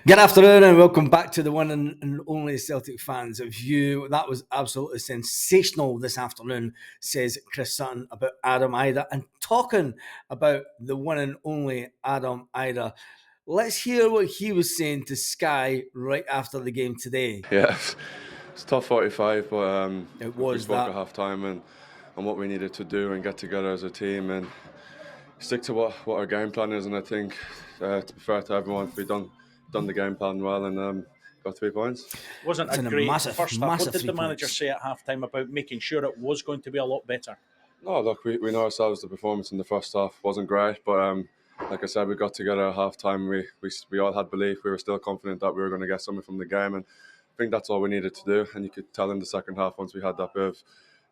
Good afternoon and welcome back to the one and only Celtic fans view. That was absolutely sensational this afternoon, says Chris Sutton about Adam Idah. And talking about the one and only Adam Idah, let's hear what he was saying to Sky right after the game today. Yeah, it's tough 45, but It we was spoke that. at half time and what we needed to do and get together as a team and stick to what our game plan is. And I think, to be fair to everyone, we done the game plan well and got 3 points. Wasn't It's a a great massive, first half. What massive did 3 the manager points. say at halftime about making sure it was going to be a lot better? No, look, we know ourselves. The performance in the first half wasn't great, but like I said, we got together at half time. We all had belief. We were still confident that we were going to get something from the game, and I think that's all we needed to do. And you could tell in the second half, once we had that bit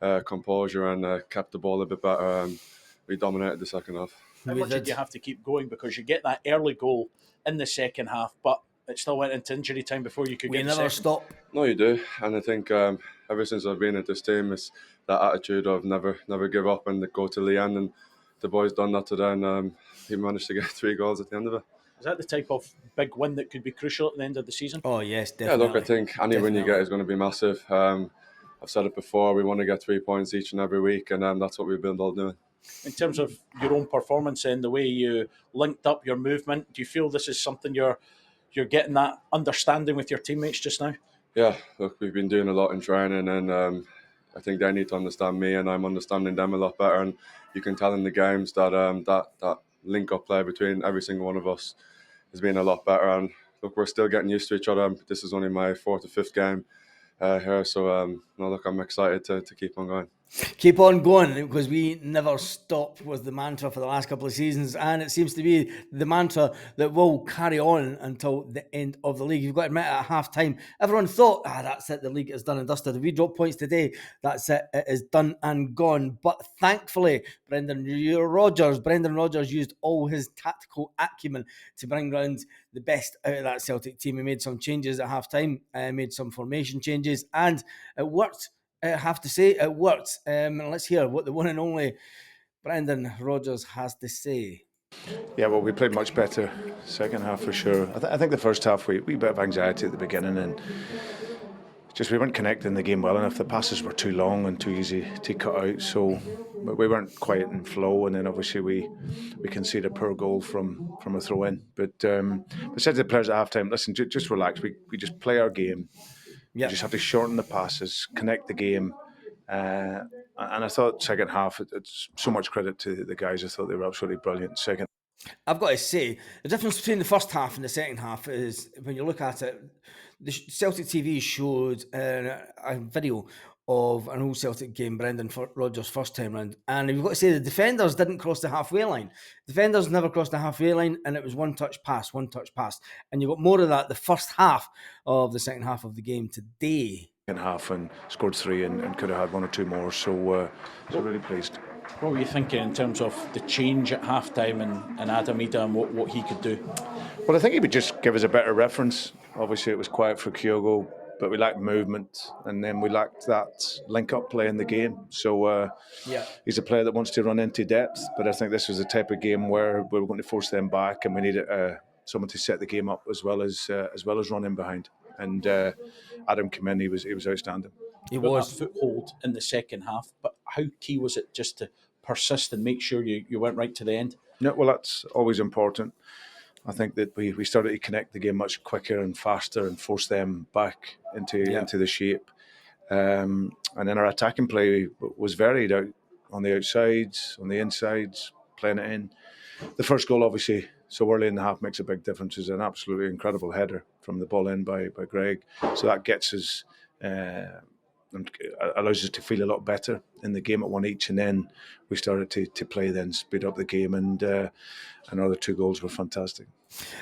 of composure and kept the ball a bit better, we dominated the second half. How We much did did. you have to keep going? Because you get that early goal in the second half, but it still went into injury time before you could We get the never second. stop. No, you do, and I think ever since I've been at this team, it's that attitude of never give up and go to the end. And the boys done that today, and he managed to get 3 goals at the end of it. Is that the type of big win that could be crucial at the end of the season? Oh, yes, Yeah, definitely. look, I think any win you get is going to be massive. I've said it before, we want to get 3 points each and every week, and that's what we've been all doing. In terms of your own performance and the way you linked up your movement, do you feel this is something you're getting that understanding with your teammates just now? Yeah, look, we've been doing a lot in training, and I think they need to understand me, and I'm understanding them a lot better. And you can tell in the games that that link up play between every single one of us has been a lot better. And look, we're still getting used to each other. This is only my fourth or fifth game here, so no, look, I'm excited to keep on going. Keep on going because we never stop was the mantra for the last couple of seasons, and it seems to be the mantra that will carry on until the end of the league. You've got to admit, at half time, everyone thought, that's it, the league is done and dusted. If we drop points today, that's it, it is done and gone. But thankfully, Brendan Rodgers used all his tactical acumen to bring round the best out of that Celtic team. He made some changes at half time, made some formation changes, and it worked. I have to say it worked. Let's hear what the one and only Brendan Rodgers has to say. Yeah, well, we played much better second half for sure. I think the first half we bit of anxiety at the beginning and just we weren't connecting the game well enough. The passes were too long and too easy to cut out, so we weren't quite in flow. And then obviously we conceded a poor goal from a throw in. But we said to the players at half time, listen, just relax. We just play our game. Yeah, You just have to shorten the passes, connect the game. And I thought second half, it's so much credit to the guys. I thought they were absolutely brilliant. Second. I've got to say, the difference between the first half and the second half is when you look at it, the Celtic TV showed a video of an old Celtic game, Brendan Rodgers' first time round. And you've got to say the defenders didn't cross the halfway line. Defenders never crossed the halfway line, and it was one touch pass. And you got more of that the first half of the second half of the game today. Half and scored 3 and could have had 1 or 2 more. So really pleased. What were you thinking in terms of the change at halftime and Adam Idah and what he could do? Well, I think he would just give us a better reference. Obviously, it was quiet for Kyogo, but we lacked movement, and then we lacked that link-up play in the game. So he's a player that wants to run into depth, but I think this was the type of game where we were going to force them back, and we needed someone to set the game up as well as running behind. And Adam came in; he was outstanding. He Got was. that foothold in the second half, but how key was it just to persist and make sure you went right to the end? No, well, that's always important. I think that we started to connect the game much quicker and faster and force them back into the shape. And then our attacking play was varied out on the outsides, on the insides, playing it in. The first goal, obviously, so early in the half makes a big difference. It's an absolutely incredible header from the ball in by Greg. So that gets us and allows us to feel a lot better in the game at 1 each. And then we started to play, then speed up the game, and another 2 goals were fantastic.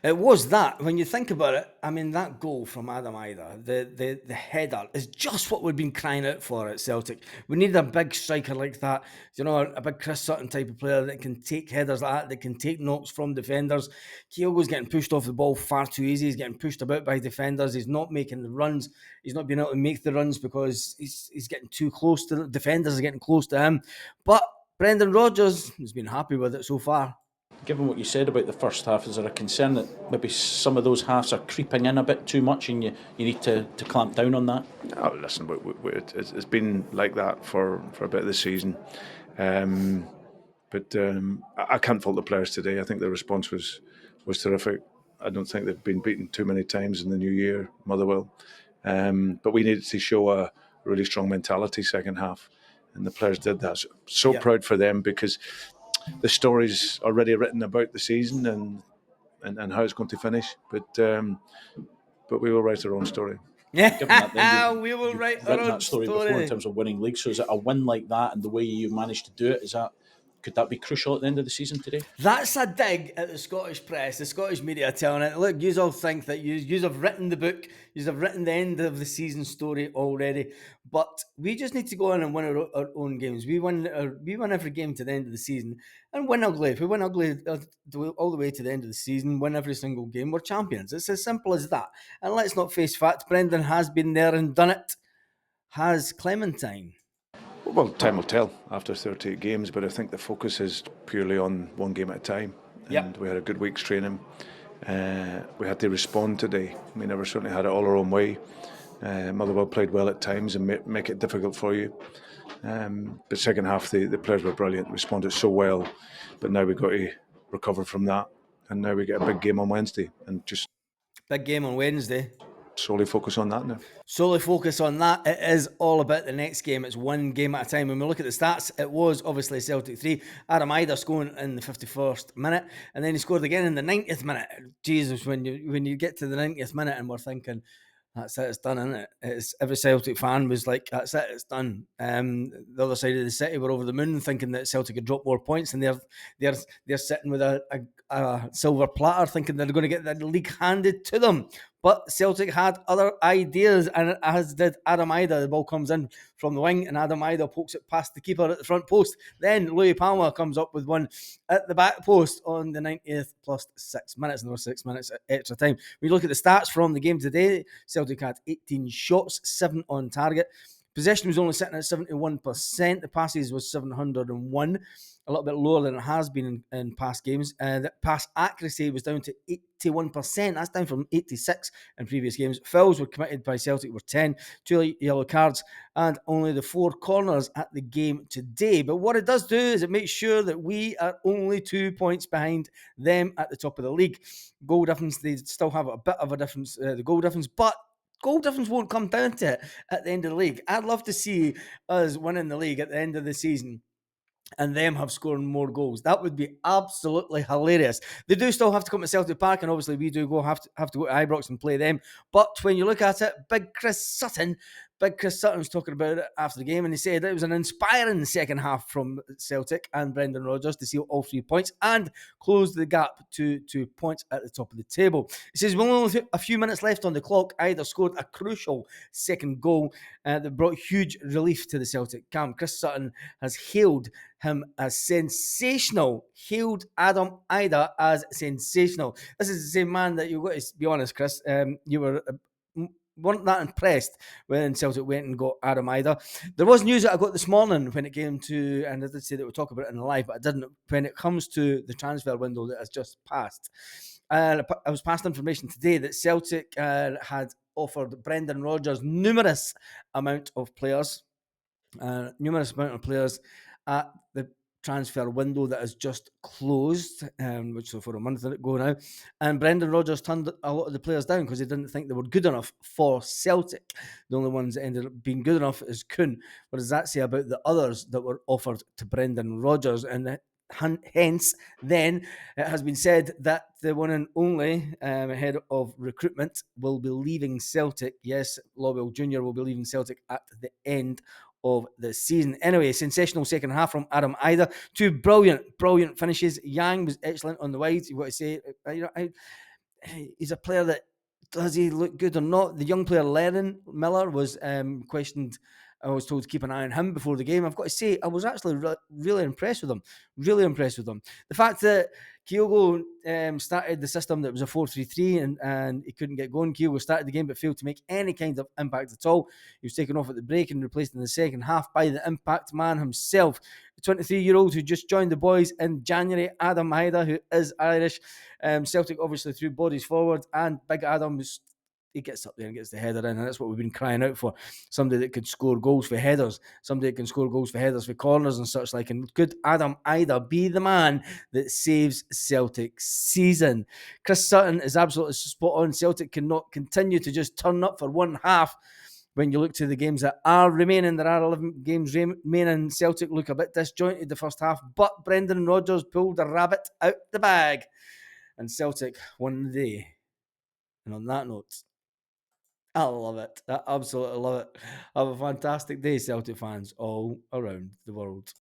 It was that. When you think about it, I mean, that goal from Adam Idah, the header, is just what we've been crying out for at Celtic. We need a big striker like that, a big Chris Sutton type of player that can take headers like that can take knocks from defenders. Kyogo's getting pushed off the ball far too easy. He's getting pushed about by defenders. He's not making the runs. He's not being able to make the runs because he's getting too close to the defenders, are getting close to him. But Brendan Rodgers has been happy with it so far. Given what you said about the first half, is there a concern that maybe some of those halves are creeping in a bit too much and you need to clamp down on that? Oh, listen, it's been like that for a bit of the season. But I can't fault the players today. I think the response was terrific. I don't think they've been beaten too many times in the new year, Motherwell. But we needed to show a really strong mentality second half, and the players did that. So proud for them, because the story's already written about the season and how it's going to finish. But we will write our own story. Given that, then We will you've write our written own that story before in story. terms of winning leagues. So is it a win like that and the way you managed to do it? Could that be crucial at the end of the season today? That's a dig at the Scottish press, the Scottish media, telling it, look, you all think that you have written the book, you have written the end of the season story already, but we just need to go in and win our own games. We win every game to the end of the season and win ugly. If we win ugly all the way to the end of the season, win every single game, we're champions. It's as simple as that. And let's not face fact, Brendan has been there and done it. Has Clementine? Well, time will tell after 38 games, but I think the focus is purely on one game at a time. And we had a good week's training. We had to respond today. We never certainly had it all our own way. Motherwell played well at times and make it difficult for you. But second half, the players were brilliant, responded so well. But now we've got to recover from that. And now we get a big game on Wednesday, and just Big game on Wednesday. solely focus on that now. Solely focus on that. It is all about the next game. It's one game at a time. When we look at the stats, it was obviously Celtic 3. Adam Idah scoring in the 51st minute, and then he scored again in the 90th minute. Jesus, when you get to the 90th minute and we're thinking, that's it, it's done, isn't it? It's, every Celtic fan was like, that's it, it's done. The other side of the city were over the moon, thinking that Celtic had dropped more points, and they're sitting with a silver platter, thinking they're going to get the league handed to them. But Celtic had other ideas, and as did Adam Idah. The ball comes in from the wing, and Adam Idah pokes it past the keeper at the front post. Then Louis Palmer comes up with one at the back post on the 90th plus 6 minutes, and there were 6 minutes extra time. When you look at the stats from the game today, Celtic had 18 shots, 7 on target. Possession was only sitting at 71%. The passes was 701, a little bit lower than it has been in past games. The pass accuracy was down to 81%. That's down from 86 in previous games. Fouls were committed by Celtic were 10, 2 yellow cards, and only the 4 corners at the game today. But what it does do is it makes sure that we are only 2 points behind them at the top of the league. Goal difference, they still have a bit of a difference, the goal difference, but goal difference won't come down to it at the end of the league. I'd love to see us winning the league at the end of the season and them have scored more goals. That would be absolutely hilarious. They do still have to come to Celtic Park, and obviously we do have to go to Ibrox and play them. But when you look at it, Big Chris Sutton was talking about it after the game, and he said it was an inspiring second half from Celtic and Brendan Rodgers to seal all 3 points and close the gap to 2 points at the top of the table. He says, with only a few minutes left on the clock, Idah scored a crucial second goal that brought huge relief to the Celtic camp. Chris Sutton has hailed him as sensational. Hailed Adam Idah as sensational. This is the same man that you've got to be honest, Chris. You weren't that impressed when Celtic went and got Adam Idah. There was news that I got this morning when it came to, and I did say that we'll talk about it in the live, but I didn't. When it comes to the transfer window that has just passed, I was passed information today that Celtic had offered Brendan Rodgers numerous amount of players at the transfer window that has just closed, which is for a month ago now. And Brendan Rodgers turned a lot of the players down because he didn't think they were good enough for Celtic. The only ones that ended up being good enough is Kuhn. What does that say about the others that were offered to Brendan Rodgers? And hence, then, it has been said that the one and only head of recruitment will be leaving Celtic. Yes, Lawwell Jr. will be leaving Celtic at the end of the season. Anyway, sensational second half from Adam Idah. 2 brilliant finishes. Yang was excellent on the wide. You want to say, he's a player that, does he look good or not? The young player Lennon Miller was questioned I was told to keep an eye on him before the game. I've got to say, I was actually really impressed with him. Really impressed with him. The fact that Kyogo started the system that was a 4-3-3 and he couldn't get going. Kyogo started the game but failed to make any kind of impact at all. He was taken off at the break and replaced in the second half by the impact man himself, the 23-year-old who just joined the boys in January, Adam Idah, who is Irish. Celtic obviously threw bodies forward, and Big Adam he gets up there and gets the header in, and that's what we've been crying out for. Somebody that could score goals for headers, somebody that can score goals for headers for corners and such like. And could Adam Idah be the man that saves Celtic's season? Chris Sutton is absolutely spot on. Celtic cannot continue to just turn up for one half. When you look to the games that are remaining, there are 11 games remaining. Celtic look a bit disjointed the first half, but Brendan Rodgers pulled the rabbit out the bag, and Celtic won the day. And on that note, I love it. I absolutely love it. Have a fantastic day, Celtic fans all around the world.